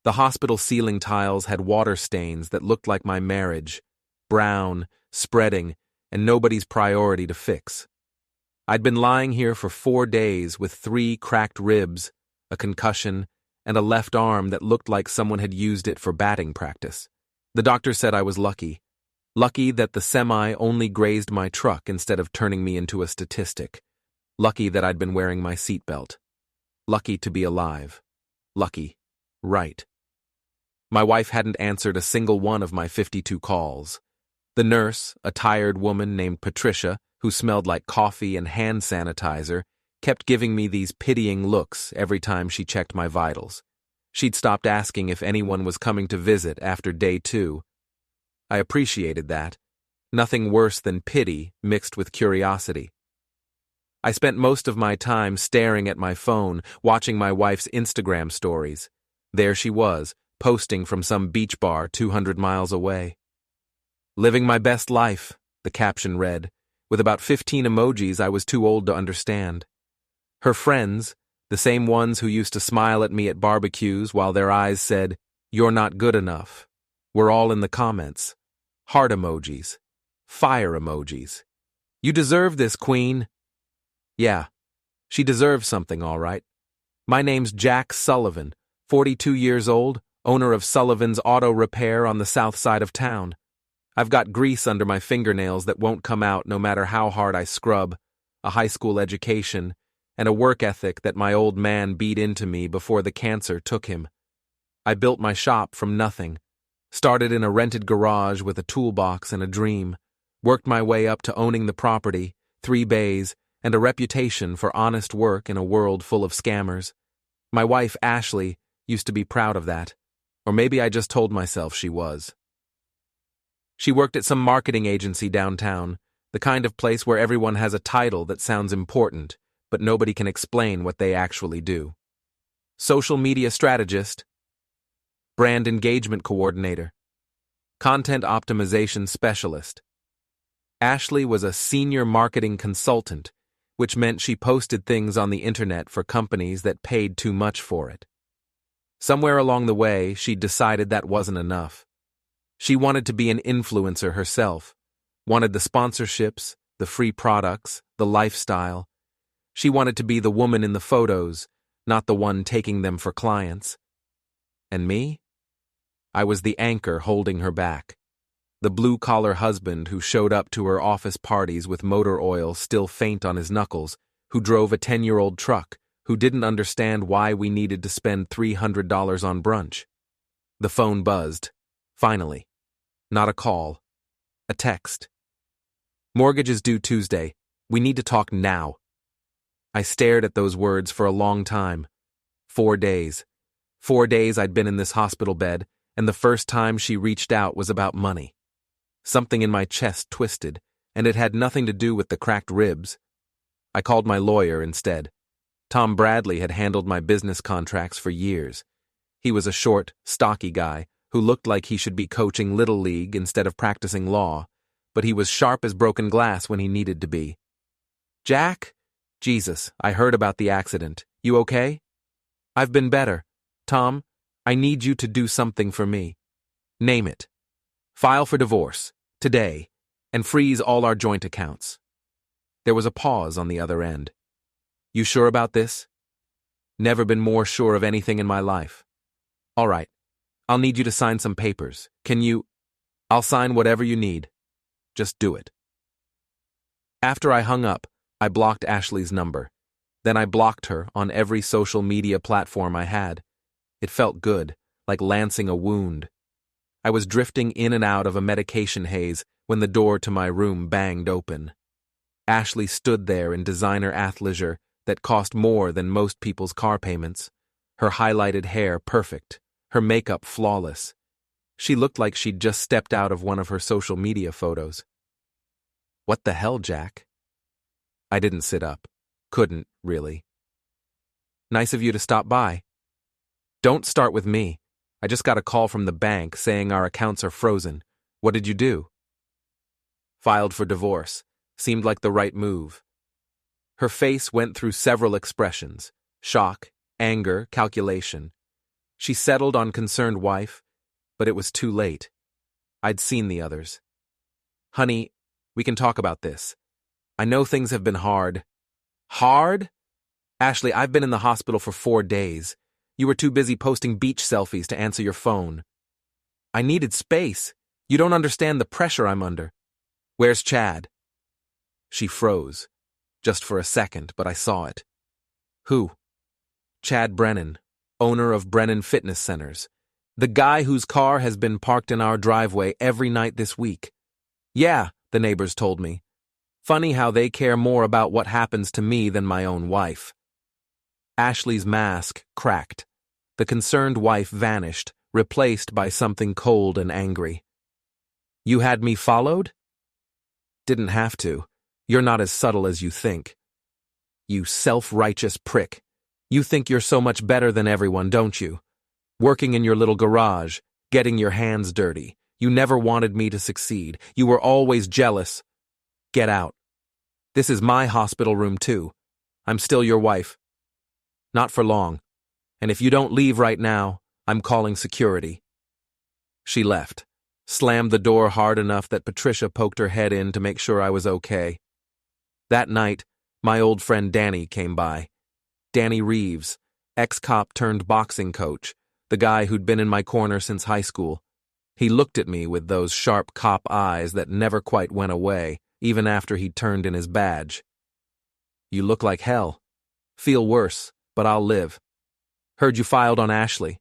The hospital ceiling tiles had water stains that looked like my marriage, brown, spreading, and nobody's priority to fix. I'd been lying here for 4 days with 3 cracked ribs, a concussion, and a left arm that looked like someone had used it for batting practice. The doctor said I was lucky. Lucky that the semi only grazed my truck instead of turning me into a statistic. Lucky that I'd been wearing my seatbelt. Lucky to be alive. Lucky. Right. My wife hadn't answered a single one of my 52 calls. The nurse, a tired woman named Patricia, who smelled like coffee and hand sanitizer, kept giving me these pitying looks every time she checked my vitals. She'd stopped asking if anyone was coming to visit after day 2. I appreciated that. Nothing worse than pity mixed with curiosity. I spent most of my time staring at my phone, watching my wife's Instagram stories. There she was, posting from some beach bar 200 miles away. "Living my best life," the caption read, with about 15 emojis I was too old to understand. Her friends, the same ones who used to smile at me at barbecues while their eyes said, "You're not good enough," were all in the comments. Heart emojis. Fire emojis. "You deserve this, queen." Yeah, she deserves something, all right. My name's Jack Sullivan, 42 years old, owner of Sullivan's Auto Repair on the south side of town. I've got grease under my fingernails that won't come out no matter how hard I scrub, a high school education, and a work ethic that my old man beat into me before the cancer took him. I built my shop from nothing, started in a rented garage with a toolbox and a dream, worked my way up to owning the property, 3 bays, and a reputation for honest work in a world full of scammers. My wife, Ashley, used to be proud of that, or maybe I just told myself she was. She worked at some marketing agency downtown, the kind of place where everyone has a title that sounds important, but nobody can explain what they actually do. Social media strategist, brand engagement coordinator, content optimization specialist. Ashley was a senior marketing consultant, which meant she posted things on the internet for companies that paid too much for it. Somewhere along the way, she decided that wasn't enough. She wanted to be an influencer herself, wanted the sponsorships, the free products, the lifestyle. She wanted to be the woman in the photos, not the one taking them for clients. And me? I was the anchor holding her back. The blue-collar husband who showed up to her office parties with motor oil still faint on his knuckles, who drove a 10-year-old truck, who didn't understand why we needed to spend $300 on brunch. The phone buzzed. Finally. Not a call. A text. "Mortgage is due Tuesday. We need to talk now." I stared at those words for a long time. 4 days. 4 days I'd been in this hospital bed, and the first time she reached out was about money. Something in my chest twisted, and it had nothing to do with the cracked ribs. I called my lawyer instead. Tom Bradley had handled my business contracts for years. He was a short, stocky guy who looked like he should be coaching Little League instead of practicing law, but he was sharp as broken glass when he needed to be. "Jack? Jesus, I heard about the accident. You okay?" "I've been better. Tom, I need you to do something for me. Name it. File for divorce, today, and freeze all our joint accounts." There was a pause on the other end. "You sure about this?" "Never been more sure of anything in my life." "All right. I'll need you to sign some papers. Can you—" "I'll sign whatever you need. Just do it." After I hung up, I blocked Ashley's number. Then I blocked her on every social media platform I had. It felt good, like lancing a wound. I was drifting in and out of a medication haze when the door to my room banged open. Ashley stood there in designer athleisure that cost more than most people's car payments, her highlighted hair perfect, her makeup flawless. She looked like she'd just stepped out of one of her social media photos. "What the hell, Jack?" I didn't sit up. Couldn't, really. "Nice of you to stop by." "Don't start with me. I just got a call from the bank saying our accounts are frozen. What did you do?" "Filed for divorce. Seemed like the right move." Her face went through several expressions: shock, anger, calculation. She settled on concerned wife, but it was too late. I'd seen the others. Honey, we can talk about this. I know things have been hard. Hard? Ashley, I've been in the hospital for 4 days. You were too busy posting beach selfies to answer your phone. I needed space. You don't understand the pressure I'm under. Where's Chad? She froze. Just for a second, but I saw it. Who? Chad Brennan, owner of Brennan Fitness Centers. The guy whose car has been parked in our driveway every night this week. Yeah, the neighbors told me. Funny how they care more about what happens to me than my own wife. Ashley's mask cracked. The concerned wife vanished, replaced by something cold and angry. You had me followed? Didn't have to. You're not as subtle as you think. You self-righteous prick. You think you're so much better than everyone, don't you? Working in your little garage, getting your hands dirty. You never wanted me to succeed. You were always jealous. Get out. This is my hospital room too. I'm still your wife. Not for long. And if you don't leave right now, I'm calling security. She left, slammed the door hard enough that Patricia poked her head in to make sure I was okay. That night, my old friend Danny came by. Danny Reeves, ex-cop turned boxing coach, the guy who'd been in my corner since high school. He looked at me with those sharp cop eyes that never quite went away, even after he'd turned in his badge. You look like hell. Feel worse, but I'll live. Heard you filed on Ashley.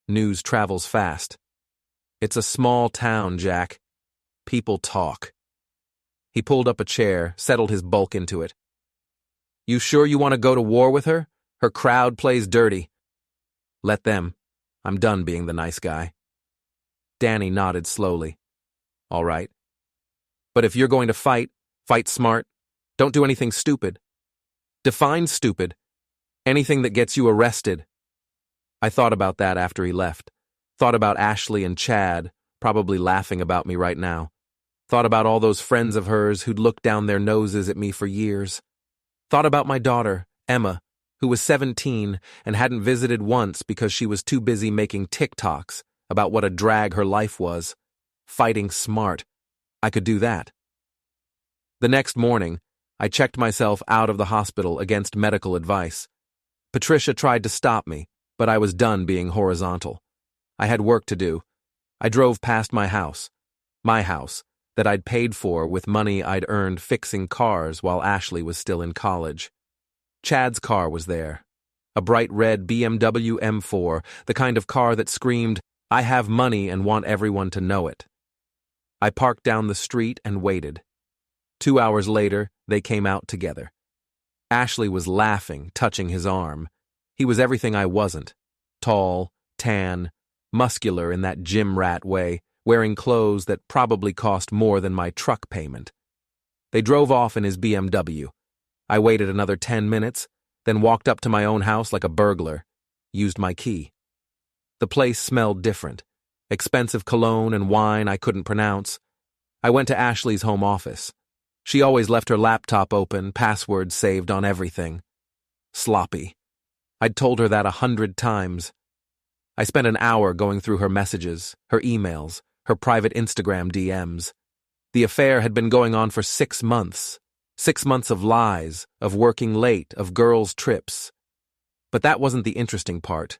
News travels fast. It's a small town, Jack. People talk. He pulled up a chair, settled his bulk into it. You sure you want to go to war with her? Her crowd plays dirty. Let them. I'm done being the nice guy. Danny nodded slowly. All right. But if you're going to fight, fight smart. Don't do anything stupid. Define stupid. Anything that gets you arrested. I thought about that after he left. Thought about Ashley and Chad, probably laughing about me right now. Thought about all those friends of hers who'd looked down their noses at me for years. Thought about my daughter, Emma, who was 17 and hadn't visited once because she was too busy making TikToks about what a drag her life was. Fighting smart. I could do that. The next morning, I checked myself out of the hospital against medical advice. Patricia tried to stop me, but I was done being horizontal. I had work to do. I drove past my house that I'd paid for with money I'd earned fixing cars while Ashley was still in college. Chad's car was there, a bright red BMW M4, the kind of car that screamed, I have money and want everyone to know it. I parked down the street and waited. 2 hours later, they came out together. Ashley was laughing, touching his arm. He was everything I wasn't. Tall, tan, muscular in that gym rat way, wearing clothes that probably cost more than my truck payment. They drove off in his BMW. I waited another 10 minutes, then walked up to my own house like a burglar, used my key. The place smelled different. Expensive cologne and wine I couldn't pronounce. I went to Ashley's home office. She always left her laptop open, passwords saved on everything. Sloppy. I'd told her that 100 times. I spent an hour going through her messages, her emails, her private Instagram DMs. The affair had been going on for 6 months. 6 months of lies, of working late, of girls' trips. But that wasn't the interesting part.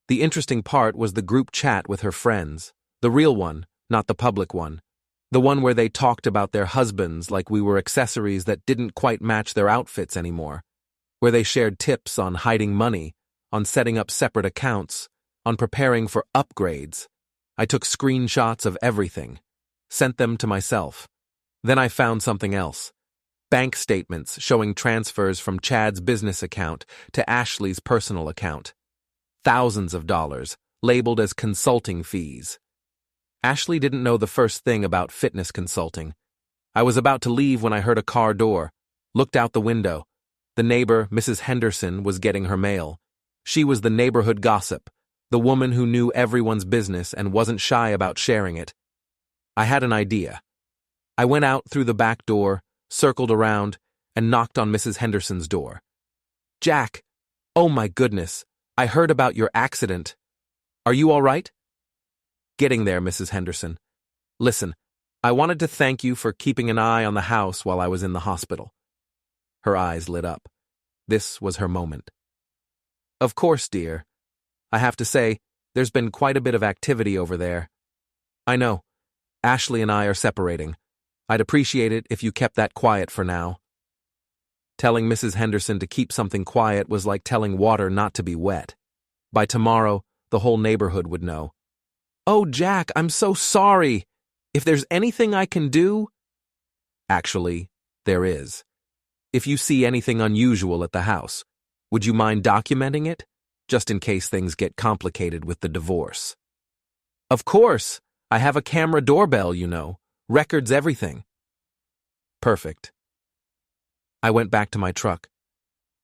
The interesting part was the group chat with her friends. The real one, not the public one. The one where they talked about their husbands like we were accessories that didn't quite match their outfits anymore. Where they shared tips on hiding money, on setting up separate accounts, on preparing for upgrades. I took screenshots of everything, sent them to myself. Then I found something else. Bank statements showing transfers from Chad's business account to Ashley's personal account. Thousands of dollars, labeled as consulting fees. Ashley didn't know the first thing about fitness consulting. I was about to leave when I heard a car door, looked out the window. The neighbor, Mrs. Henderson, was getting her mail. She was the neighborhood gossip, the woman who knew everyone's business and wasn't shy about sharing it. I had an idea. I went out through the back door, circled around, and knocked on Mrs. Henderson's door. Jack, oh my goodness, I heard about your accident. Are you all right? Getting there, Mrs. Henderson. Listen, I wanted to thank you for keeping an eye on the house while I was in the hospital. Her eyes lit up. This was her moment. Of course, dear. I have to say, there's been quite a bit of activity over there. I know. Ashley and I are separating. I'd appreciate it if you kept that quiet for now. Telling Mrs. Henderson to keep something quiet was like telling water not to be wet. By tomorrow, the whole neighborhood would know. Oh, Jack, I'm so sorry. If there's anything I can do... Actually, there is. If you see anything unusual at the house, would you mind documenting it? Just in case things get complicated with the divorce. Of course. I have a camera doorbell, you know. Records everything. Perfect. I went back to my truck.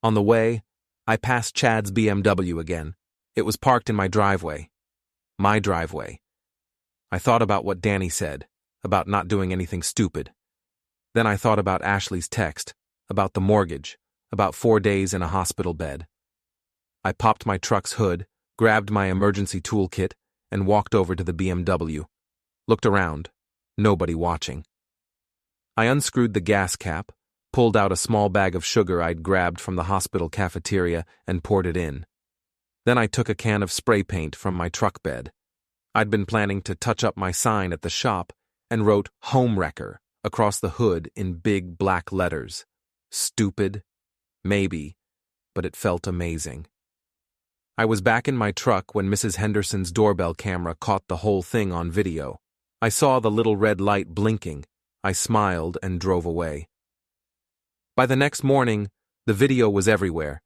On the way, I passed Chad's BMW again. It was parked in my driveway. My driveway. I thought about what Danny said, about not doing anything stupid. Then I thought about Ashley's text, about the mortgage, about 4 days in a hospital bed. I popped my truck's hood, grabbed my emergency toolkit, and walked over to the BMW. Looked around. Nobody watching. I unscrewed the gas cap, pulled out a small bag of sugar I'd grabbed from the hospital cafeteria, and poured it in. Then I took a can of spray paint from my truck bed. I'd been planning to touch up my sign at the shop and wrote "Home Wrecker" across the hood in big black letters. Stupid? Maybe, but it felt amazing. I was back in my truck when Mrs. Henderson's doorbell camera caught the whole thing on video. I saw the little red light blinking. I smiled and drove away. By the next morning, the video was everywhere.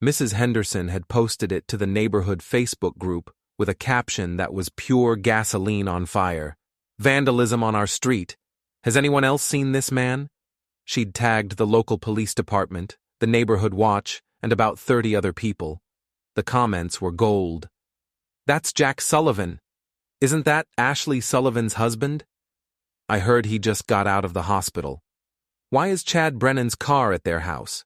Mrs. Henderson had posted it to the neighborhood Facebook group with a caption that was pure gasoline on fire. Vandalism on our street. Has anyone else seen this man? She'd tagged the local police department, the neighborhood watch, and about 30 other people. The comments were gold. That's Jack Sullivan. Isn't that Ashley Sullivan's husband? I heard he just got out of the hospital. Why is Chad Brennan's car at their house?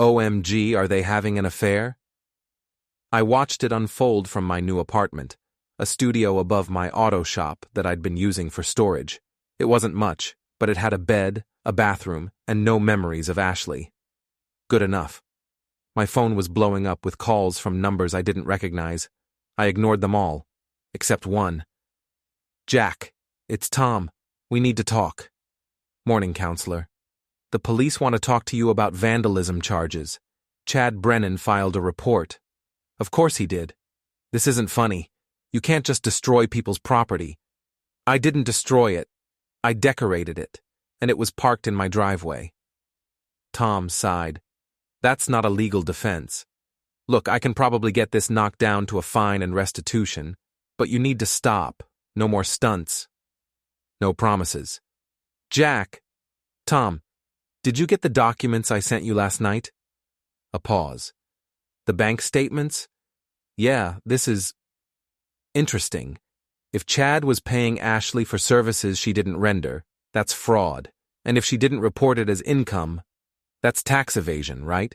OMG, are they having an affair? I watched it unfold from my new apartment, a studio above my auto shop that I'd been using for storage. It wasn't much, but it had a bed, a bathroom, and no memories of Ashley. Good enough. My phone was blowing up with calls from numbers I didn't recognize. I ignored them all, except one. Jack, it's Tom. We need to talk. Morning, counselor. The police want to talk to you about vandalism charges. Chad Brennan filed a report. Of course he did. This isn't funny. You can't just destroy people's property. I didn't destroy it. I decorated it, and it was parked in my driveway. Tom sighed. That's not a legal defense. Look, I can probably get this knocked down to a fine and restitution, but you need to stop. No more stunts. No promises. Jack. Tom, did you get the documents I sent you last night? A pause. The bank statements? Yeah, this is interesting. If Chad was paying Ashley for services she didn't render, that's fraud. And if she didn't report it as income, that's tax evasion, right?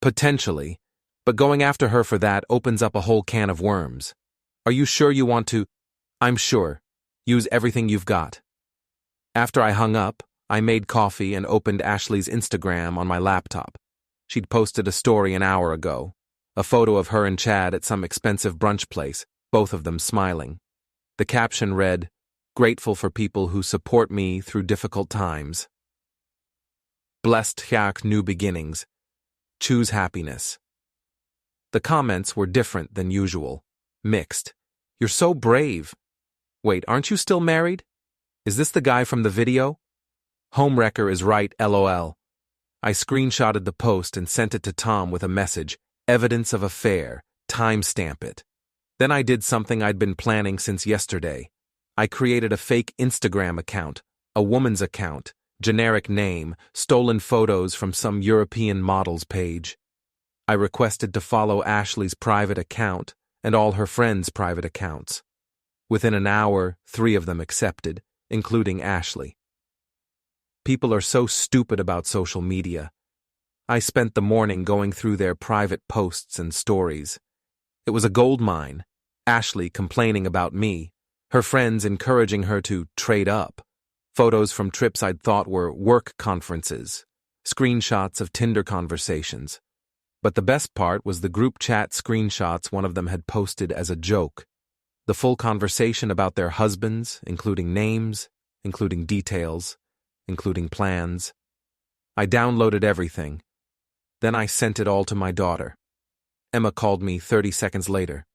Potentially. But going after her for that opens up a whole can of worms. Are you sure you want to? I'm sure. Use everything you've got. After I hung up, I made coffee and opened Ashley's Instagram on my laptop. She'd posted a story an hour ago. A photo of her and Chad at some expensive brunch place, both of them smiling. The caption read, "Grateful for people who support me through difficult times. Blessed jak new beginnings. Choose happiness." The comments were different than usual. Mixed. You're so brave. Wait, aren't you still married? Is this the guy from the video? Homewrecker is right, LOL. I screenshotted the post and sent it to Tom with a message, evidence of affair, timestamp it. Then I did something I'd been planning since yesterday. I created a fake Instagram account, a woman's account, generic name, stolen photos from some European models page. I requested to follow Ashley's private account and all her friends' private accounts. Within an hour, 3 of them accepted, including Ashley. People are so stupid about social media. I spent the morning going through their private posts and stories. It was a gold mine. Ashley complaining about me, her friends encouraging her to trade up, photos from trips I'd thought were work conferences, screenshots of Tinder conversations. But the best part was the group chat screenshots one of them had posted as a joke. The full conversation about their husbands, including names, including details, including plans. I downloaded everything. Then I sent it all to my daughter. Emma called me 30 seconds later.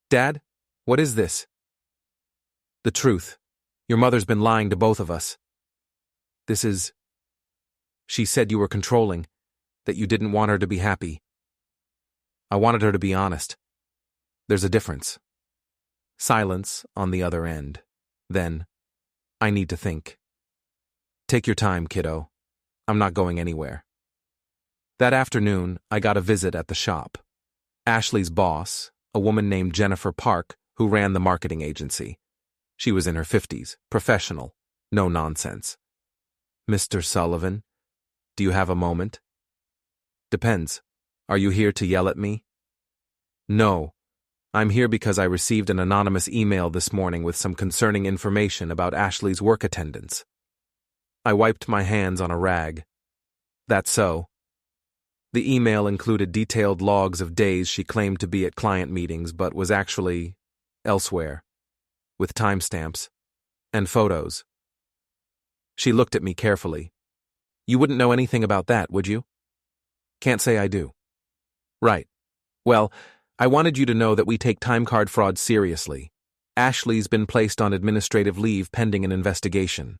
"Dad, what is this?" "The truth. Your mother's been lying to both of us. This is... She said you were controlling, that you didn't want her to be happy. I wanted her to be honest. There's a difference." Silence on the other end. Then, "I need to think." "Take your time, kiddo. I'm not going anywhere." That afternoon, I got a visit at the shop. Ashley's boss, a woman named Jennifer Park, who ran the marketing agency. She was in her 50s, professional, no nonsense. "Mr. Sullivan, do you have a moment?" "Depends. Are you here to yell at me?" "No. I'm here because I received an anonymous email this morning with some concerning information about Ashley's work attendance." I wiped my hands on a rag. "That's so." The email included detailed logs of days she claimed to be at client meetings but was actually elsewhere, with timestamps and photos. She looked at me carefully. "You wouldn't know anything about that, would you?" "Can't say I do." "Right. Well, I wanted you to know that we take timecard fraud seriously. Ashley's been placed on administrative leave pending an investigation."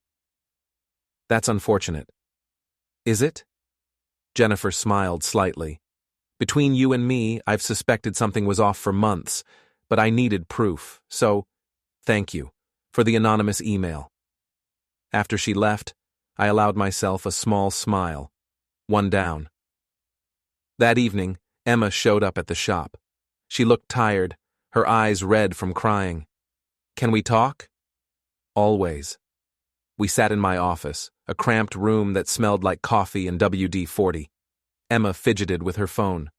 "That's unfortunate." "Is it?" Jennifer smiled slightly. "Between you and me, I've suspected something was off for months, but I needed proof, so thank you for the anonymous email." After she left, I allowed myself a small smile. One down. That evening, Emma showed up at the shop. She looked tired, her eyes red from crying. "Can we talk?" "Always." We sat in my office, a cramped room that smelled like coffee and WD-40. Emma fidgeted with her phone.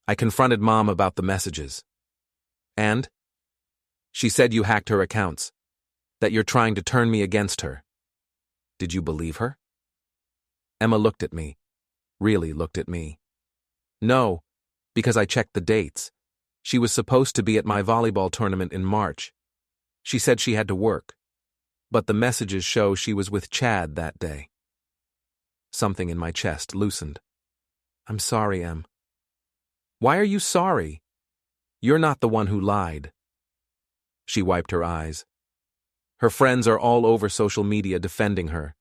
I confronted Mom about the messages. "And?" "She said you hacked her accounts, that you're trying to turn me against her." "Did you believe her?" Emma looked at me, really looked at me. "No, because I checked the dates. She was supposed to be at my volleyball tournament in March. She said she had to work. But the messages show she was with Chad that day." Something in my chest loosened. "I'm sorry, Em." "Why are you sorry? You're not the one who lied." She wiped her eyes. "Her friends are all over social media defending her,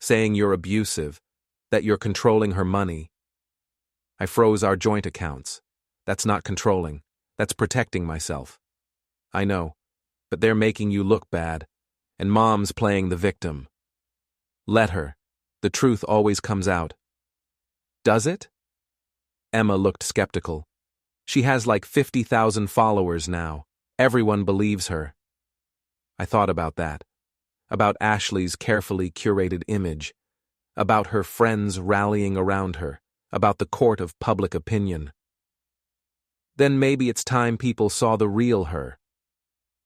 saying you're abusive, that you're controlling her money." I froze our joint accounts. "That's not controlling. That's protecting myself." "I know, but they're making you look bad, and Mom's playing the victim." "Let her. The truth always comes out." "Does it?" Emma looked skeptical. "She has like 50,000 followers now. Everyone believes her." I thought about that. About Ashley's carefully curated image. About her friends rallying around her. About the court of public opinion. Then maybe it's time people saw the real her.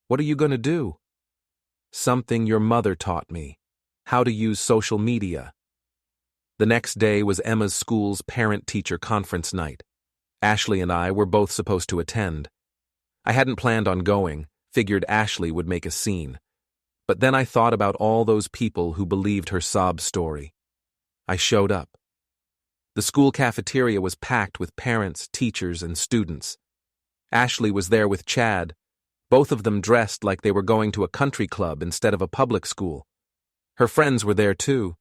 What are you going to do? Something your mother taught me. How to use social media. The next day was Emma's school's parent-teacher conference night. Ashley and I were both supposed to attend. I hadn't planned on going, figured Ashley would make a scene. But then I thought about all those people who believed her sob story. I showed up. The school cafeteria was packed with parents, teachers, and students. Ashley was there with Chad, both of them dressed like they were going to a country club instead of a public school. Her friends were there too,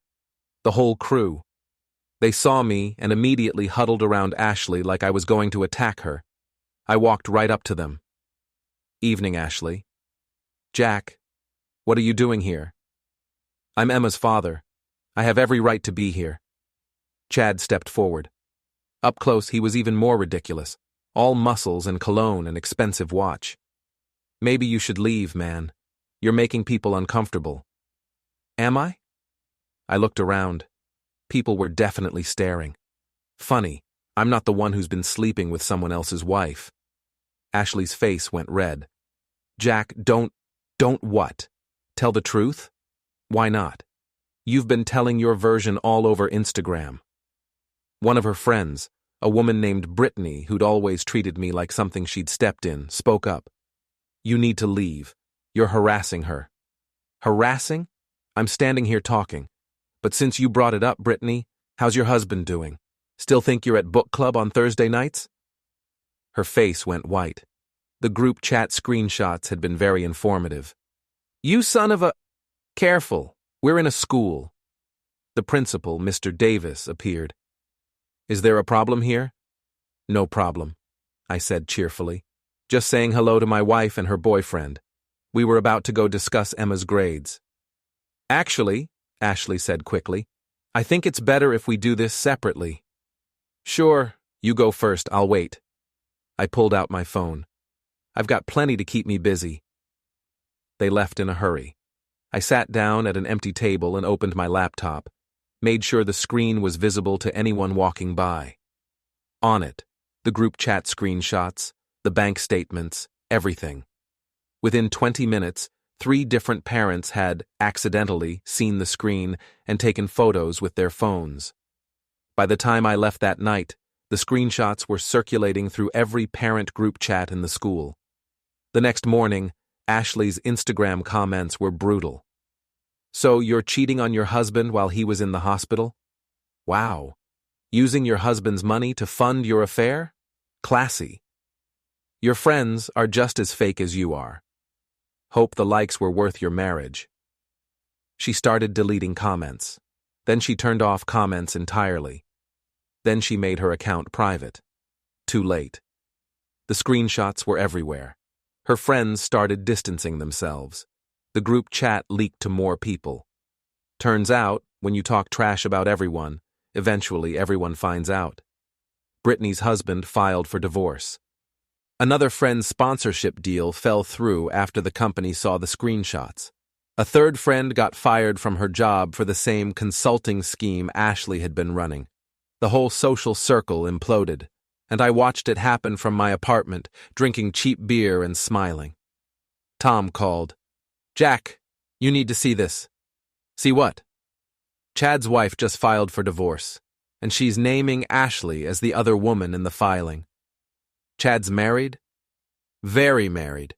the whole crew. They saw me and immediately huddled around Ashley like I was going to attack her. I walked right up to them. "Evening, Ashley." "Jack, what are you doing here?" "I'm Emma's father. I have every right to be here." Chad stepped forward. Up close, he was even more ridiculous, all muscles and cologne and expensive watch. "Maybe you should leave, man. You're making people uncomfortable." "Am I?" I looked around. People were definitely staring. Funny, I'm not the one who's been sleeping with someone else's wife. Ashley's face went red. Jack, don't what? Tell the truth? Why not? You've been telling your version all over Instagram. One of her friends, a woman named Brittany, who'd always treated me like something she'd stepped in, spoke up. You need to leave. You're harassing her. Harassing? I'm standing here talking. But since you brought it up, Brittany, how's your husband doing? Still think you're at book club on Thursday nights? Her face went white. The group chat screenshots had been very informative. You son of a... Careful, we're in a school. The principal, Mr. Davis, appeared. Is there a problem here? No problem, I said cheerfully. Just saying hello to my wife and her boyfriend. We were about to go discuss Emma's grades. Actually, Ashley said quickly, I think it's better if we do this separately. Sure, you go first, I'll wait. I pulled out my phone. I've got plenty to keep me busy. They left in a hurry. I sat down at an empty table and opened my laptop, made sure the screen was visible to anyone walking by. On it, the group chat screenshots, the bank statements, everything. Within 20 minutes, 3 different parents had accidentally seen the screen and taken photos with their phones. By the time I left that night, the screenshots were circulating through every parent group chat in the school. The next morning, Ashley's Instagram comments were brutal. So you're cheating on your husband while he was in the hospital? Wow. Using your husband's money to fund your affair? Classy. Your friends are just as fake as you are. Hope the likes were worth your marriage. She started deleting comments. Then she turned off comments entirely. Then she made her account private. Too late. The screenshots were everywhere. Her friends started distancing themselves. The group chat leaked to more people. Turns out, when you talk trash about everyone, eventually everyone finds out. Brittany's husband filed for divorce. Another friend's sponsorship deal fell through after the company saw the screenshots. A third friend got fired from her job for the same consulting scheme Ashley had been running. The whole social circle imploded, and I watched it happen from my apartment, drinking cheap beer and smiling. Tom called. Jack, you need to see this. See what? Chad's wife just filed for divorce, and she's naming Ashley as the other woman in the filing. Chad's married? Very married.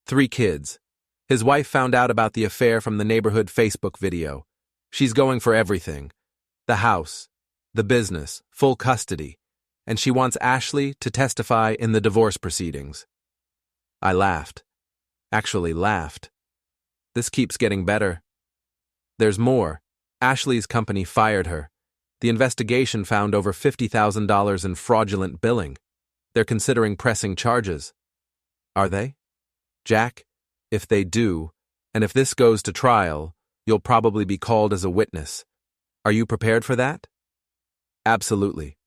3 kids. His wife found out about the affair from the neighborhood Facebook video. She's going for everything. The house, the business, full custody, and she wants Ashley to testify in the divorce proceedings. I laughed. Actually laughed. This keeps getting better. There's more. Ashley's company fired her. The investigation found over $50,000 in fraudulent billing. They're considering pressing charges. Are they? Jack, if they do, and if this goes to trial, you'll probably be called as a witness. Are you prepared for that? Absolutely.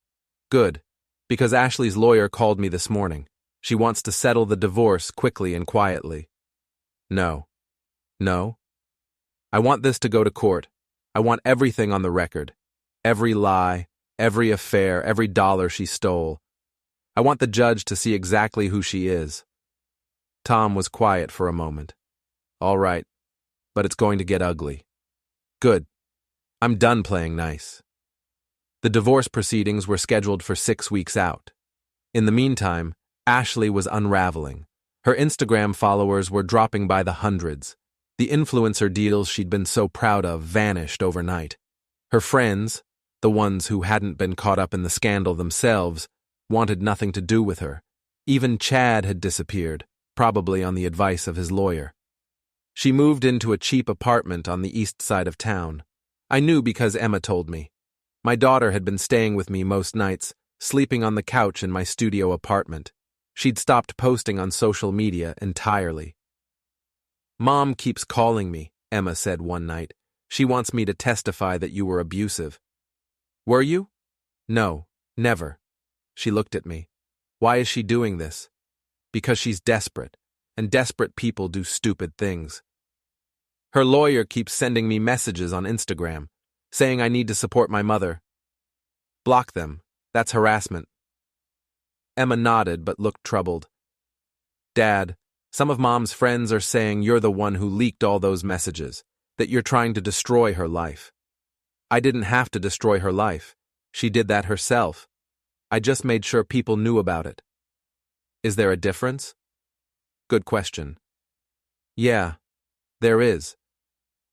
Good, because Ashley's lawyer called me this morning. She wants to settle the divorce quickly and quietly. No. No? I want this to go to court. I want everything on the record. Every lie, every affair, every dollar she stole. I want the judge to see exactly who she is. Tom was quiet for a moment. All right, but it's going to get ugly. Good. I'm done playing nice. The divorce proceedings were scheduled for 6 weeks out. In the meantime, Ashley was unraveling. Her Instagram followers were dropping by the hundreds. The influencer deals she'd been so proud of vanished overnight. Her friends, the ones who hadn't been caught up in the scandal themselves, wanted nothing to do with her. Even Chad had disappeared, probably on the advice of his lawyer. She moved into a cheap apartment on the east side of town. I knew because Emma told me. My daughter had been staying with me most nights, sleeping on the couch in my studio apartment. She'd stopped posting on social media entirely. Mom keeps calling me, Emma said one night. She wants me to testify that you were abusive. Were you? No, never. She looked at me. Why is she doing this? Because she's desperate, and desperate people do stupid things. Her lawyer keeps sending me messages on Instagram, saying I need to support my mother. Block them. That's harassment. Emma nodded but looked troubled. Dad, some of Mom's friends are saying you're the one who leaked all those messages, that you're trying to destroy her life. I didn't have to destroy her life. She did that herself. I just made sure people knew about it. Is there a difference? Good question. Yeah, there is.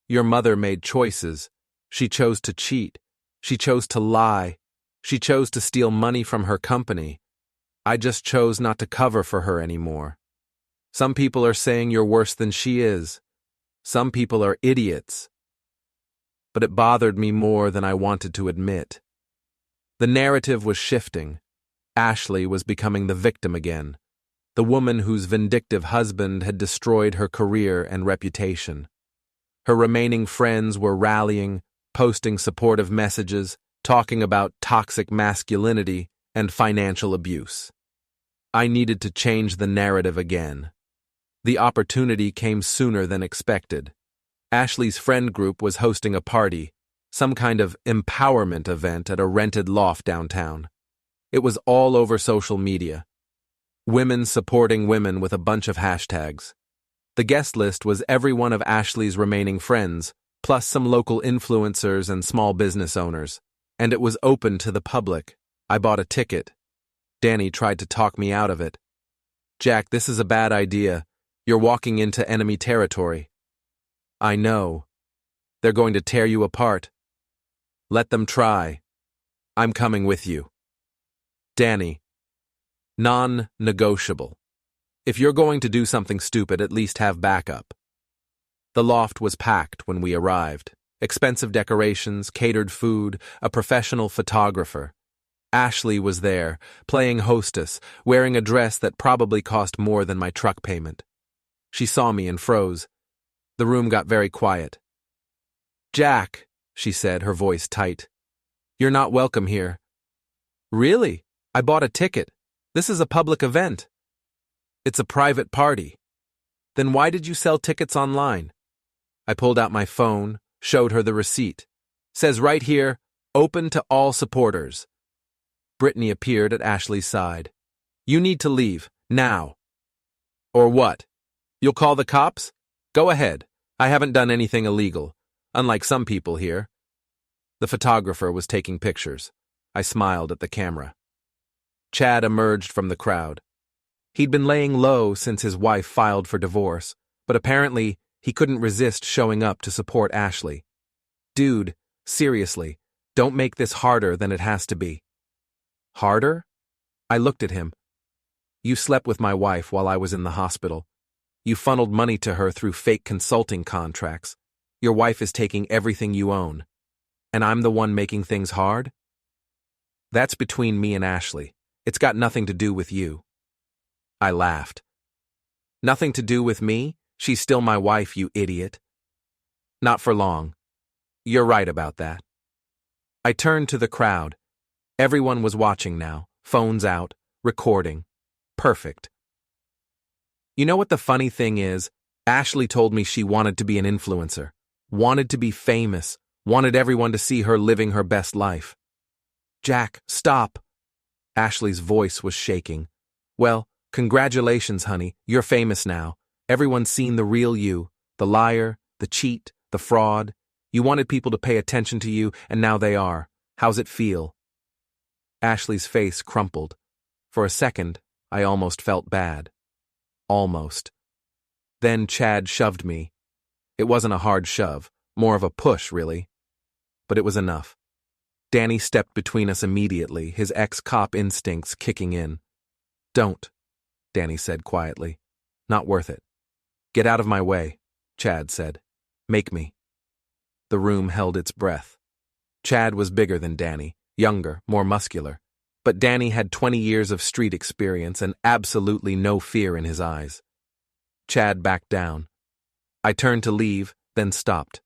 Your mother made choices. She chose to cheat. She chose to lie. She chose to steal money from her company. I just chose not to cover for her anymore. Some people are saying you're worse than she is. Some people are idiots. But it bothered me more than I wanted to admit. The narrative was shifting. Ashley was becoming the victim again, the woman whose vindictive husband had destroyed her career and reputation. Her remaining friends were rallying, posting supportive messages, talking about toxic masculinity and financial abuse. I needed to change the narrative again. The opportunity came sooner than expected. Ashley's friend group was hosting a party, some kind of empowerment event at a rented loft downtown. It was all over social media. Women supporting women with a bunch of hashtags. The guest list was every one of Ashley's remaining friends, plus some local influencers and small business owners. And it was open to the public. I bought a ticket. Danny tried to talk me out of it. Jack, this is a bad idea. You're walking into enemy territory. I know. They're going to tear you apart. Let them try. I'm coming with you. Danny. Non-negotiable. If you're going to do something stupid, at least have backup. The loft was packed when we arrived. Expensive decorations, catered food, a professional photographer. Ashley was there, playing hostess, wearing a dress that probably cost more than my truck payment. She saw me and froze. The room got very quiet. Jack, she said, her voice tight. You're not welcome here. Really? I bought a ticket. This is a public event. It's a private party. Then why did you sell tickets online? I pulled out my phone, showed her the receipt. Says right here, open to all supporters. Brittany appeared at Ashley's side. You need to leave, now. Or what? You'll call the cops? Go ahead. I haven't done anything illegal, unlike some people here. The photographer was taking pictures. I smiled at the camera. Chad emerged from the crowd. He'd been laying low since his wife filed for divorce, but apparently he couldn't resist showing up to support Ashley. Dude, seriously, don't make this harder than it has to be. Harder? I looked at him. You slept with my wife while I was in the hospital. You funneled money to her through fake consulting contracts. Your wife is taking everything you own. And I'm the one making things hard? That's between me and Ashley. It's got nothing to do with you. I laughed. Nothing to do with me? She's still my wife, you idiot. Not for long. You're right about that. I turned to the crowd. Everyone was watching now, phones out, recording. Perfect. You know what the funny thing is? Ashley told me she wanted to be an influencer, wanted to be famous, wanted everyone to see her living her best life. Jack, stop. Ashley's voice was shaking. Well, congratulations, honey. You're famous now. Everyone's seen the real you, the liar, the cheat, the fraud. You wanted people to pay attention to you, and now they are. How's it feel? Ashley's face crumpled. For a second, I almost felt bad. Almost. Then Chad shoved me. It wasn't a hard shove, more of a push, really. But it was enough. Danny stepped between us immediately, his ex-cop instincts kicking in. Don't, Danny said quietly. Not worth it. Get out of my way, Chad said. Make me. The room held its breath. Chad was bigger than Danny, younger, more muscular. But Danny had 20 years of street experience and absolutely no fear in his eyes. Chad backed down. I turned to leave, then stopped.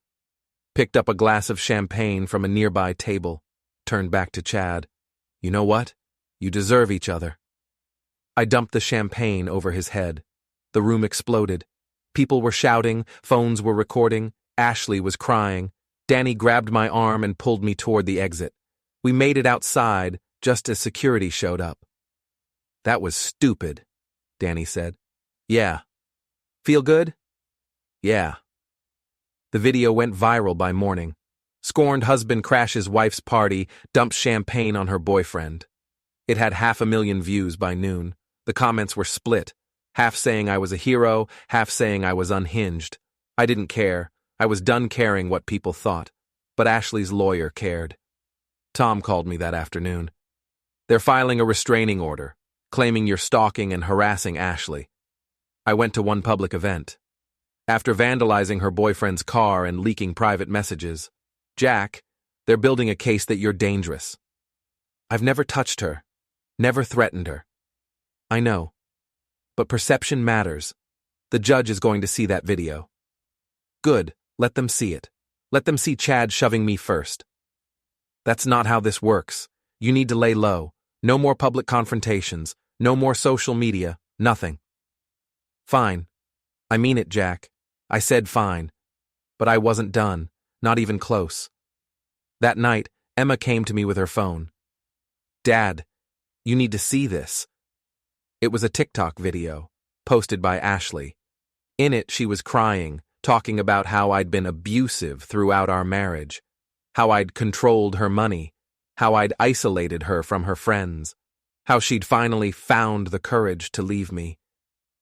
Picked up a glass of champagne from a nearby table. Turned back to Chad. You know what? You deserve each other. I dumped the champagne over his head. The room exploded. People were shouting, phones were recording, Ashley was crying. Danny grabbed my arm and pulled me toward the exit. We made it outside, just as security showed up. That was stupid, Danny said. Yeah. Feel good? Yeah. The video went viral by morning. Scorned husband crashes wife's party, dumps champagne on her boyfriend. It had 500,000 views by noon. The comments were split, half saying I was a hero, half saying I was unhinged. I didn't care. I was done caring what people thought. But Ashley's lawyer cared. Tom called me that afternoon. They're filing a restraining order, claiming you're stalking and harassing Ashley. I went to one public event. After vandalizing her boyfriend's car and leaking private messages, Jack, they're building a case that you're dangerous. I've never touched her, never threatened her. I know. But perception matters. The judge is going to see that video. Good, let them see it. Let them see Chad shoving me first. That's not how this works. You need to lay low. No more public confrontations. No more social media. Nothing. Fine. I mean it, Jack. I said fine. But I wasn't done. Not even close. That night, Emma came to me with her phone. Dad, you need to see this. It was a TikTok video, posted by Ashley. In it, she was crying, talking about how I'd been abusive throughout our marriage, how I'd controlled her money, how I'd isolated her from her friends, how she'd finally found the courage to leave me.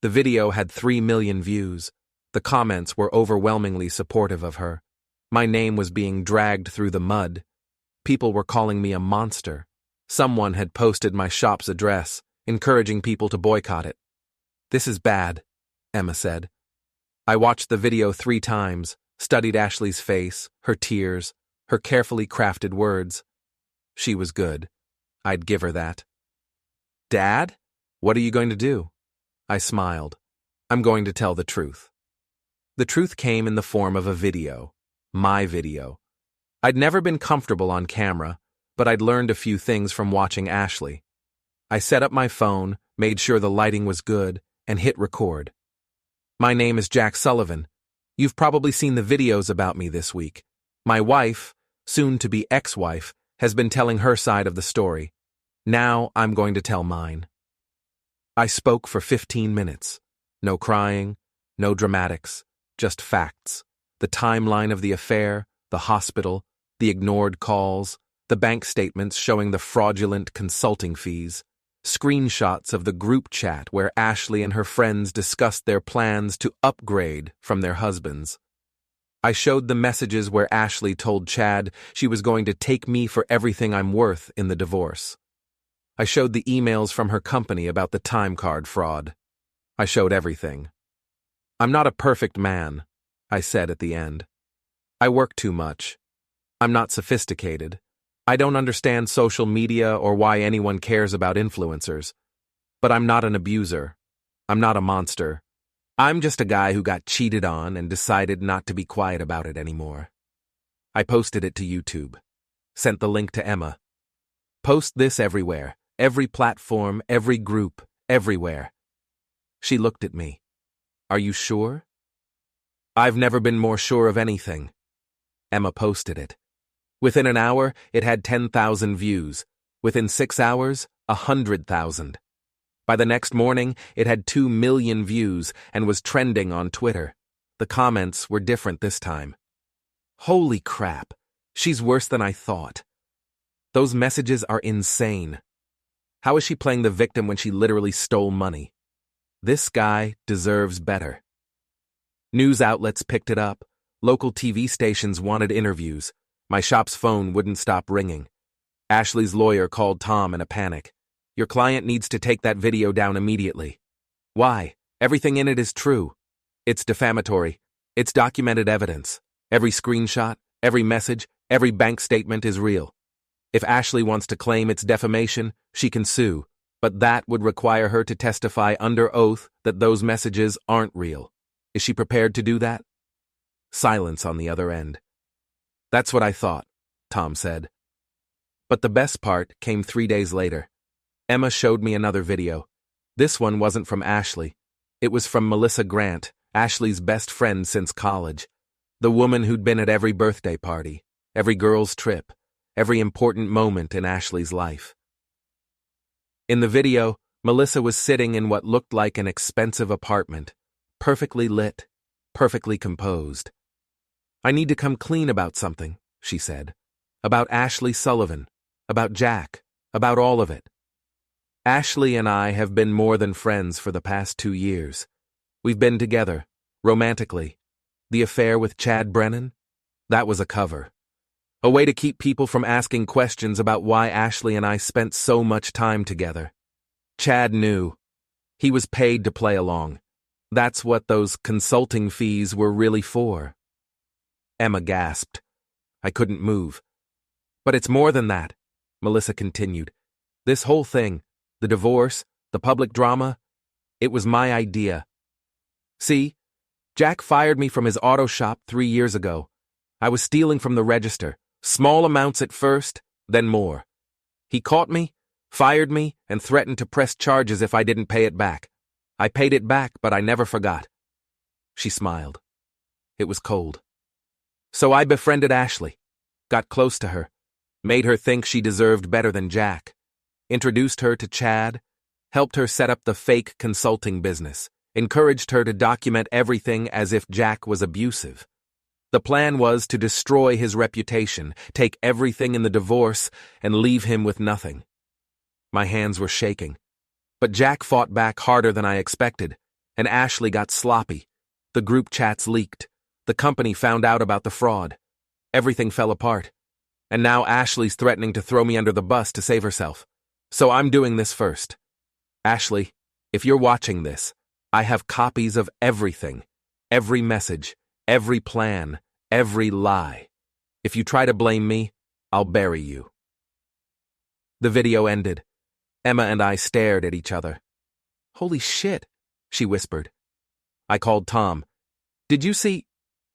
The video had 3 million views. The comments were overwhelmingly supportive of her. My name was being dragged through the mud. People were calling me a monster. Someone had posted my shop's address, encouraging people to boycott it. This is bad, Emma said. I watched the video 3 times, studied Ashley's face, her tears, her carefully crafted words. She was good. I'd give her that. Dad? What are you going to do? I smiled. I'm going to tell the truth. The truth came in the form of a video. My video. I'd never been comfortable on camera, but I'd learned a few things from watching Ashley. I set up my phone, made sure the lighting was good, and hit record. My name is Jack Sullivan. You've probably seen the videos about me this week. My wife, soon-to-be ex-wife, has been telling her side of the story. Now I'm going to tell mine. I spoke for 15 minutes. No crying, no dramatics, just facts. The timeline of the affair, the hospital, the ignored calls, the bank statements showing the fraudulent consulting fees, screenshots of the group chat where Ashley and her friends discussed their plans to upgrade from their husbands. I showed the messages where Ashley told Chad she was going to take me for everything I'm worth in the divorce. I showed the emails from her company about the time card fraud. I showed everything. I'm not a perfect man, I said at the end. I work too much. I'm not sophisticated. I don't understand social media or why anyone cares about influencers. But I'm not an abuser. I'm not a monster. I'm just a guy who got cheated on and decided not to be quiet about it anymore. I posted it to YouTube. Sent the link to Emma. Post this everywhere. Every platform, every group, everywhere. She looked at me. Are you sure? I've never been more sure of anything. Emma posted it. Within an hour, it had 10,000 views. Within 6 hours, 100,000. By the next morning, it had 2 million views and was trending on Twitter. The comments were different this time. Holy crap, she's worse than I thought. Those messages are insane. How is she playing the victim when she literally stole money? This guy deserves better. News outlets picked it up. Local TV stations wanted interviews. My shop's phone wouldn't stop ringing. Ashley's lawyer called Tom in a panic. Your client needs to take that video down immediately. Why? Everything in it is true. It's defamatory. It's documented evidence. Every screenshot, every message, every bank statement is real. If Ashley wants to claim it's defamation, she can sue, but that would require her to testify under oath that those messages aren't real. Is she prepared to do that? Silence on the other end. That's what I thought, Tom said. But the best part came 3 days later. Emma showed me another video. This one wasn't from Ashley. It was from Melissa Grant, Ashley's best friend since college. The woman who'd been at every birthday party, every girl's trip, every important moment in Ashley's life. In the video, Melissa was sitting in what looked like an expensive apartment, perfectly lit, perfectly composed. "I need to come clean about something," she said. "About Ashley Sullivan, about Jack, about all of it. Ashley and I have been more than friends for the past 2 years. We've been together, romantically. The affair with Chad Brennan? That was a cover. A way to keep people from asking questions about why Ashley and I spent so much time together. Chad knew. He was paid to play along. That's what those consulting fees were really for." Emma gasped. I couldn't move. "But it's more than that," Melissa continued. "This whole thing, the divorce, the public drama, it was my idea. See, Jack fired me from his auto shop 3 years ago. I was stealing from the register, small amounts at first, then more. He caught me, fired me, and threatened to press charges if I didn't pay it back. I paid it back, but I never forgot." She smiled. It was cold. "So I befriended Ashley, got close to her, made her think she deserved better than Jack, introduced her to Chad, helped her set up the fake consulting business, encouraged her to document everything as if Jack was abusive. The plan was to destroy his reputation, take everything in the divorce, and leave him with nothing. My hands were shaking. But Jack fought back harder than I expected, and Ashley got sloppy. The group chats leaked. The company found out about the fraud. Everything fell apart. And now Ashley's threatening to throw me under the bus to save herself. So I'm doing this first. Ashley, if you're watching this, I have copies of everything. Every message, every plan, every lie. If you try to blame me, I'll bury you." The video ended. Emma and I stared at each other. "Holy shit," she whispered. I called Tom. "Did you see?"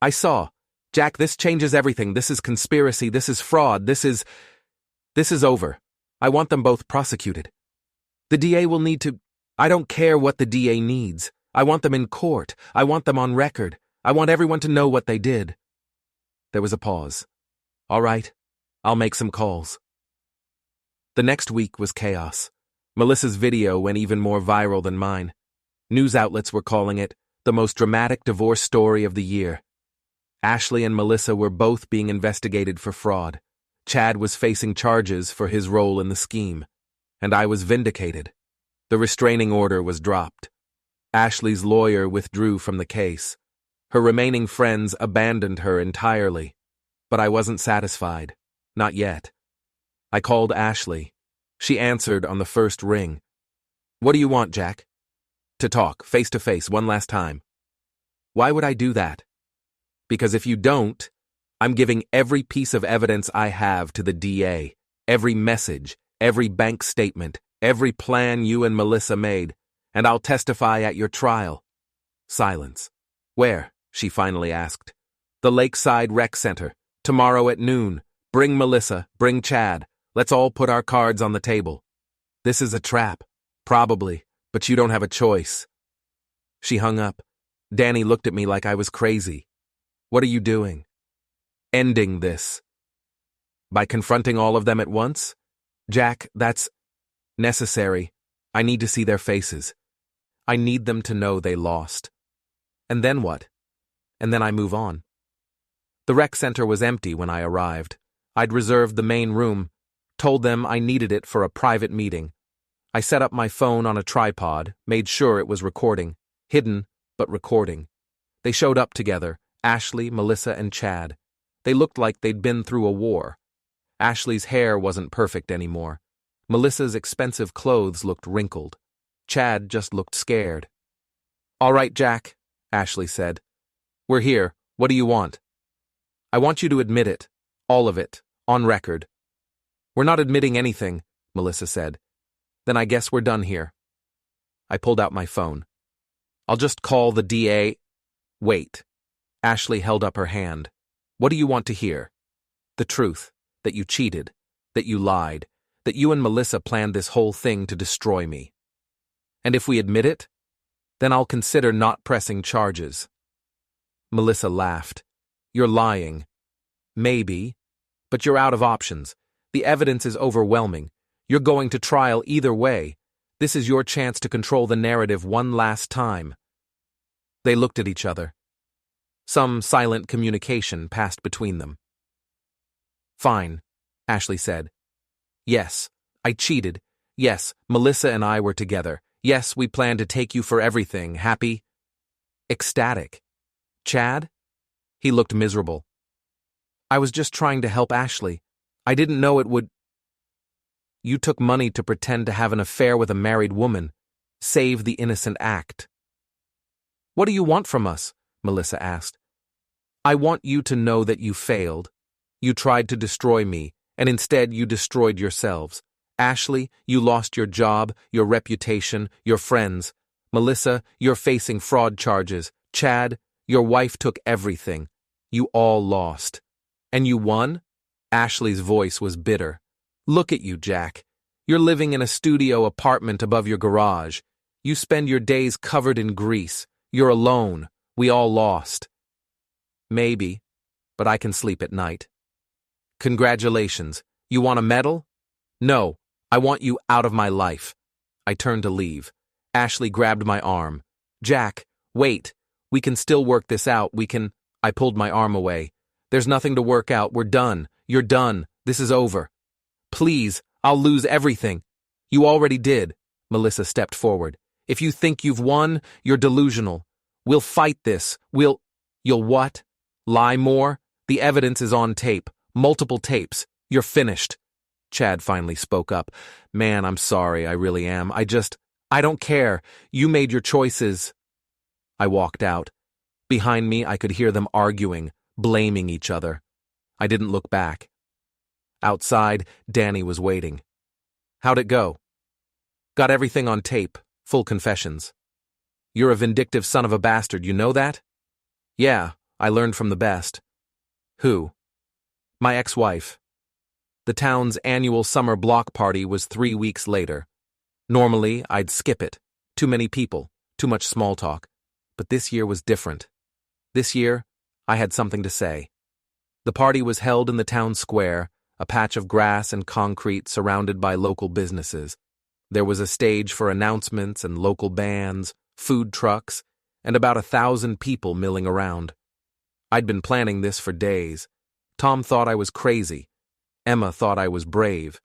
"I saw. Jack, this changes everything. This is conspiracy. This is fraud. This is over. I want them both prosecuted. The DA will need to. I don't care what the DA needs. I want them in court. I want them on record. I want everyone to know what they did." There was a pause. "All right, I'll make some calls." The next week was chaos. Melissa's video went even more viral than mine. News outlets were calling it the most dramatic divorce story of the year. Ashley and Melissa were both being investigated for fraud. Chad was facing charges for his role in the scheme. And I was vindicated. The restraining order was dropped. Ashley's lawyer withdrew from the case. Her remaining friends abandoned her entirely. But I wasn't satisfied. Not yet. I called Ashley. She answered on the first ring. "What do you want, Jack?" "To talk, face to face, one last time." "Why would I do that?" "Because if you don't, I'm giving every piece of evidence I have to the DA, every message, every bank statement, every plan you and Melissa made, and I'll testify at your trial." Silence. "Where?" she finally asked. "The Lakeside Rec Center, tomorrow at noon. Bring Melissa, bring Chad. Let's all put our cards on the table." "This is a trap." "Probably, but you don't have a choice." She hung up. Danny looked at me like I was crazy. "What are you doing?" "Ending this." "By confronting all of them at once?" "Jack, that's necessary. I need to see their faces. I need them to know they lost." "And then what?" "And then I move on." The rec center was empty when I arrived. I'd reserved the main room, told them I needed it for a private meeting. I set up my phone on a tripod, made sure it was recording. Hidden, but recording. They showed up together, Ashley, Melissa, and Chad. They looked like they'd been through a war. Ashley's hair wasn't perfect anymore. Melissa's expensive clothes looked wrinkled. Chad just looked scared. "All right, Jack," Ashley said. "We're here. What do you want?" "I want you to admit it. All of it. On record." "We're not admitting anything," Melissa said. "Then I guess we're done here." I pulled out my phone. "I'll just call the DA." "Wait." Ashley held up her hand. "What do you want to hear?" "The truth. That you cheated. That you lied. That you and Melissa planned this whole thing to destroy me. And if we admit it, then I'll consider not pressing charges." Melissa laughed. "You're lying." "Maybe. But you're out of options. The evidence is overwhelming. You're going to trial either way. This is your chance to control the narrative one last time." They looked at each other. Some silent communication passed between them. "Fine," Ashley said. "Yes, I cheated. Yes, Melissa and I were together. Yes, we planned to take you for everything. Happy?" "Ecstatic." "Chad?" He looked miserable. "I was just trying to help Ashley. I didn't know it would—" "You took money to pretend to have an affair with a married woman. Save the innocent act." "What do you want from us?" Melissa asked. "I want you to know that you failed. You tried to destroy me, and instead you destroyed yourselves. Ashley, you lost your job, your reputation, your friends. Melissa, you're facing fraud charges. Chad, your wife took everything. You all lost. And you won?" Ashley's voice was bitter. "Look at you, Jack. You're living in a studio apartment above your garage. You spend your days covered in grease. You're alone. We all lost." "Maybe, but I can sleep at night." "Congratulations. You want a medal?" "No, I want you out of my life." I turned to leave. Ashley grabbed my arm. "Jack, wait. We can still work this out. We can—" I pulled my arm away. "There's nothing to work out. We're done. You're done. This is over." "Please, I'll lose everything." "You already did." Melissa stepped forward. "If you think you've won, you're delusional. We'll fight this. You'll what? Lie more? The evidence is on tape. Multiple tapes. You're finished." Chad finally spoke up. "Man, I'm sorry. I really am. I don't care. You made your choices." I walked out. Behind me, I could hear them arguing, blaming each other. I didn't look back. Outside, Danny was waiting. "How'd it go?" "Got everything on tape. Full confessions." "You're a vindictive son of a bastard, you know that?" "Yeah, I learned from the best." "Who?" "My ex-wife." The town's annual summer block party was 3 weeks later. Normally, I'd skip it. Too many people, too much small talk. But this year was different. This year, I had something to say. The party was held in the town square, a patch of grass and concrete surrounded by local businesses. There was a stage for announcements and local bands, food trucks, and about 1,000 people milling around. I'd been planning this for days. Tom thought I was crazy. Emma thought I was brave.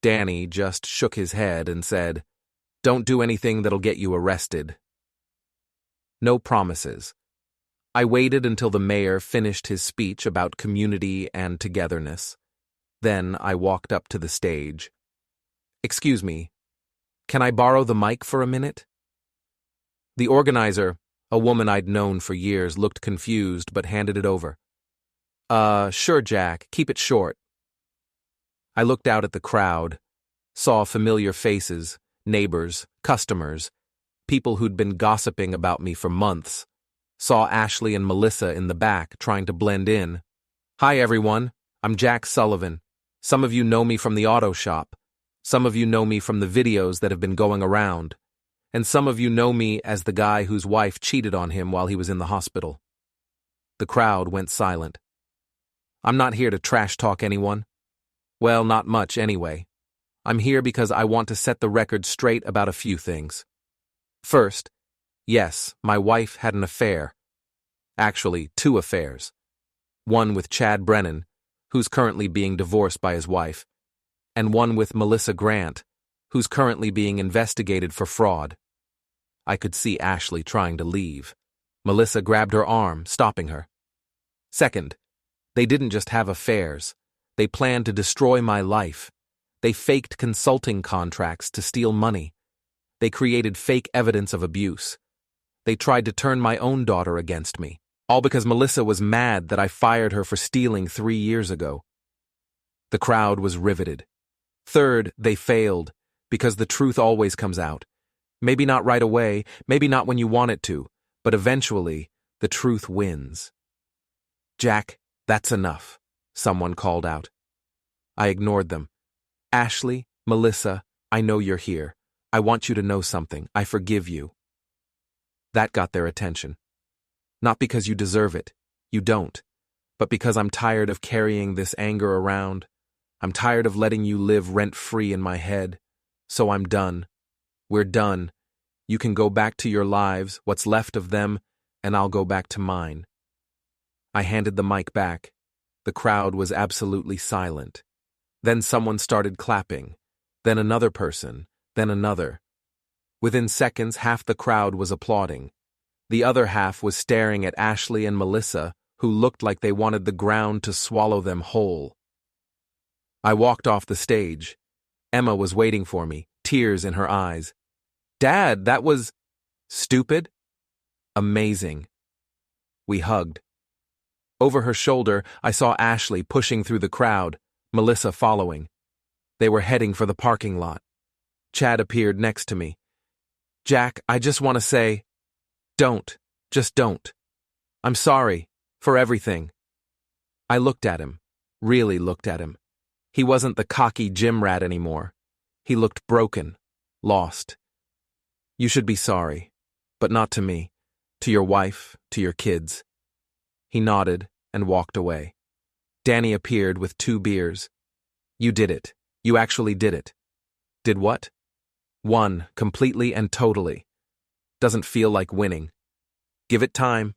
Danny just shook his head and said, "Don't do anything that'll get you arrested." No promises. I waited until the mayor finished his speech about community and togetherness. Then I walked up to the stage. "Excuse me, can I borrow the mic for a minute?" The organizer, a woman I'd known for years, looked confused but handed it over. Sure, Jack, keep it short." I looked out at the crowd, saw familiar faces, neighbors, customers, people who'd been gossiping about me for months, saw Ashley and Melissa in the back trying to blend in. "Hi, everyone. I'm Jack Sullivan. Some of you know me from the auto shop. Some of you know me from the videos that have been going around. And some of you know me as the guy whose wife cheated on him while he was in the hospital." The crowd went silent. "I'm not here to trash talk anyone. Well, not much anyway. I'm here because I want to set the record straight about a few things. First, yes, my wife had an affair. Actually, 2 affairs. One with Chad Brennan, who's currently being divorced by his wife, and one with Melissa Grant, who's currently being investigated for fraud. I could see Ashley trying to leave. Melissa grabbed her arm, stopping her. Second, they didn't just have affairs. They planned to destroy my life. They faked consulting contracts to steal money. They created fake evidence of abuse. They tried to turn my own daughter against me, all because Melissa was mad that I fired her for stealing 3 years ago. The crowd was riveted. Third, they failed, because the truth always comes out. Maybe not right away, maybe not when you want it to, but eventually, the truth wins. "Jack, that's enough," someone called out. I ignored them. "Ashley, Melissa, I know you're here. I want you to know something. I forgive you." That got their attention. Not because you deserve it. You don't. But because I'm tired of carrying this anger around. I'm tired of letting you live rent-free in my head. So I'm done. We're done. You can go back to your lives, what's left of them, and I'll go back to mine." I handed the mic back. The crowd was absolutely silent. Then someone started clapping. Then another person. Then another. Within seconds, half the crowd was applauding. The other half was staring at Ashley and Melissa, who looked like they wanted the ground to swallow them whole. I walked off the stage. Emma was waiting for me, tears in her eyes. "Dad, that was stupid? Amazing." We hugged. Over her shoulder, I saw Ashley pushing through the crowd, Melissa following. They were heading for the parking lot. Chad appeared next to me. "Jack, I just want to say, don't. Just don't. I'm sorry. For everything." I looked at him. Really looked at him. He wasn't the cocky gym rat anymore. He looked broken. Lost. "You should be sorry. But not to me. To your wife. To your kids." He nodded and walked away. Danny appeared with 2 beers. "You did it. You actually did it." "Did what?" "Won, completely and totally. Doesn't feel like winning. Give it time."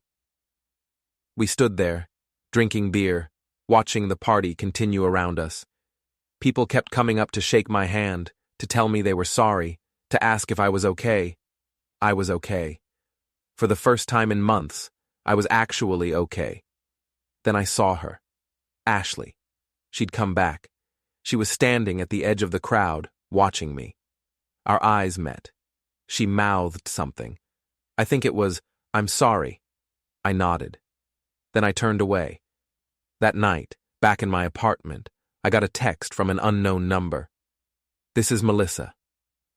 We stood there, drinking beer, watching the party continue around us. People kept coming up to shake my hand, to tell me they were sorry, to ask if I was okay. I was okay. For the first time in months, I was actually okay. Then I saw her. Ashley. She'd come back. She was standing at the edge of the crowd, watching me. Our eyes met. She mouthed something. I think it was, "I'm sorry." I nodded. Then I turned away. That night, back in my apartment, I got a text from an unknown number. "This is Melissa.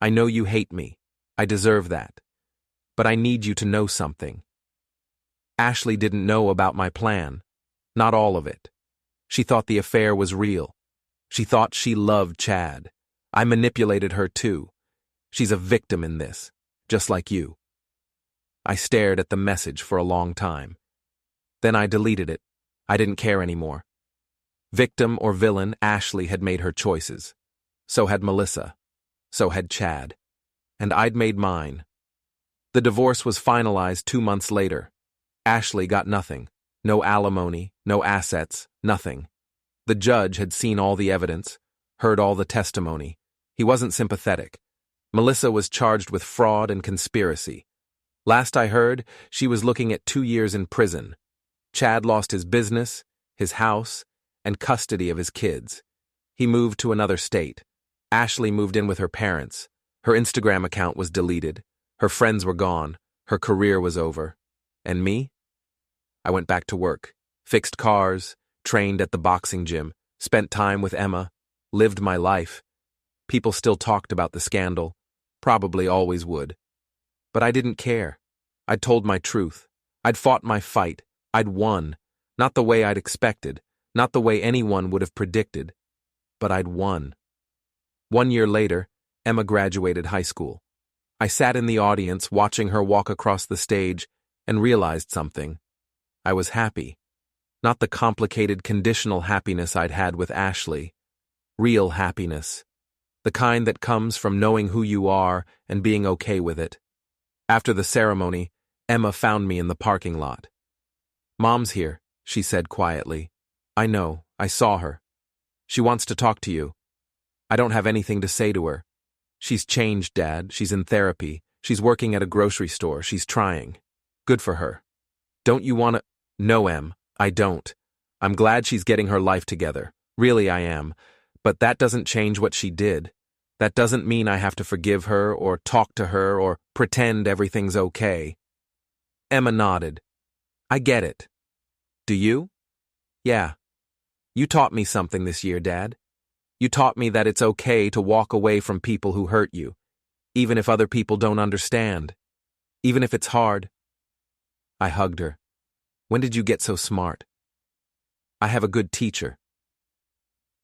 I know you hate me. I deserve that. But I need you to know something." Ashley didn't know about my plan. Not all of it. She thought the affair was real. She thought she loved Chad. I manipulated her too. She's a victim in this, just like you. I stared at the message for a long time. Then I deleted it. I didn't care anymore. Victim or villain, Ashley had made her choices. So had Melissa. So had Chad. And I'd made mine. The divorce was finalized 2 months later. Ashley got nothing. No alimony, no assets, nothing. The judge had seen all the evidence, heard all the testimony. He wasn't sympathetic. Melissa was charged with fraud and conspiracy. Last I heard, she was looking at 2 years in prison. Chad lost his business, his house, and custody of his kids. He moved to another state. Ashley moved in with her parents. Her Instagram account was deleted. Her friends were gone. Her career was over. And me? I went back to work, fixed cars, trained at the boxing gym, spent time with Emma, lived my life. People still talked about the scandal, probably always would. But I didn't care. I'd told my truth. I'd fought my fight. I'd won. Not the way I'd expected, not the way anyone would have predicted. But I'd won. 1 year later, Emma graduated high school. I sat in the audience watching her walk across the stage and realized something. I was happy. Not the complicated conditional happiness I'd had with Ashley. Real happiness. The kind that comes from knowing who you are and being okay with it. After the ceremony, Emma found me in the parking lot. "Mom's here," she said quietly. "I know, I saw her. She wants to talk to you. I don't have anything to say to her. She's changed, Dad. She's in therapy. She's working at a grocery store. She's trying. Good for her. Don't you want to—" "No, Em, I don't. I'm glad she's getting her life together. Really, I am. But that doesn't change what she did. That doesn't mean I have to forgive her or talk to her or pretend everything's okay." Emma nodded. "I get it. Do you?" "Yeah. You taught me something this year, Dad. You taught me that it's okay to walk away from people who hurt you, even if other people don't understand, even if it's hard." I hugged her. "When did you get so smart?" "I have a good teacher."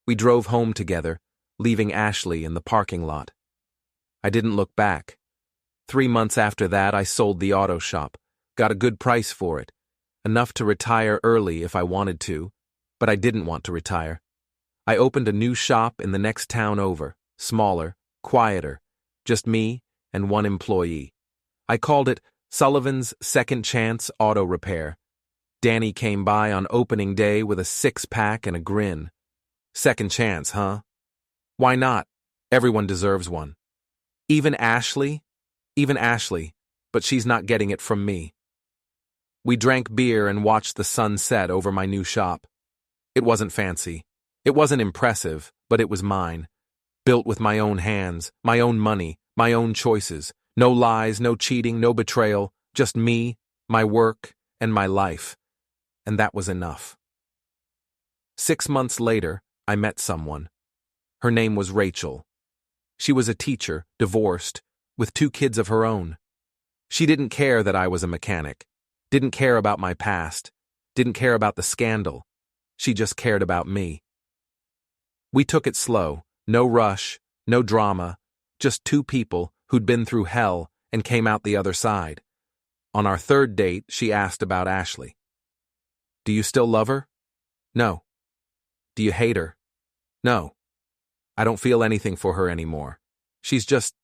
We drove home together, leaving Ashley in the parking lot. I didn't look back. 3 months after that, I sold the auto shop, got a good price for it, enough to retire early if I wanted to, but I didn't want to retire. I opened a new shop in the next town over, smaller, quieter, just me, and one employee. I called it Sullivan's Second Chance Auto Repair. Danny came by on opening day with a six-pack and a grin. Second chance, huh? Why not? Everyone deserves one. Even Ashley, but she's not getting it from me. We drank beer and watched the sun set over my new shop. It wasn't fancy. It wasn't impressive, but it was mine. Built with my own hands, my own money, my own choices. No lies, no cheating, no betrayal. Just me, my work, and my life. And that was enough. 6 months later, I met someone. Her name was Rachel. She was a teacher, divorced, with 2 kids of her own. She didn't care that I was a mechanic, didn't care about my past, didn't care about the scandal. She just cared about me. We took it slow, no rush, no drama, just 2 people who'd been through hell and came out the other side. On our 3rd date, she asked about Ashley. Do you still love her? No. Do you hate her? No. I don't feel anything for her anymore. She's just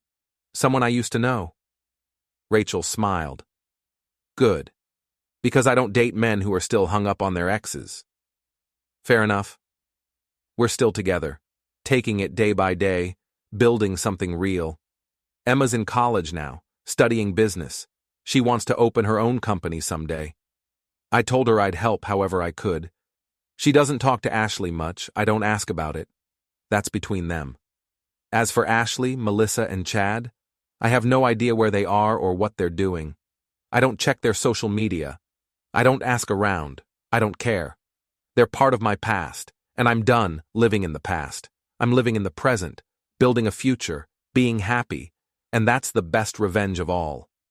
someone I used to know. Rachel smiled. Good. Because I don't date men who are still hung up on their exes. Fair enough. We're still together, taking it day by day, building something real. Emma's in college now, studying business. She wants to open her own company someday. I told her I'd help however I could. She doesn't talk to Ashley much. I don't ask about it. That's between them. As for Ashley, Melissa, and Chad, I have no idea where they are or what they're doing. I don't check their social media. I don't ask around. I don't care. They're part of my past, and I'm done living in the past. I'm living in the present, building a future, being happy, and that's the best revenge of all.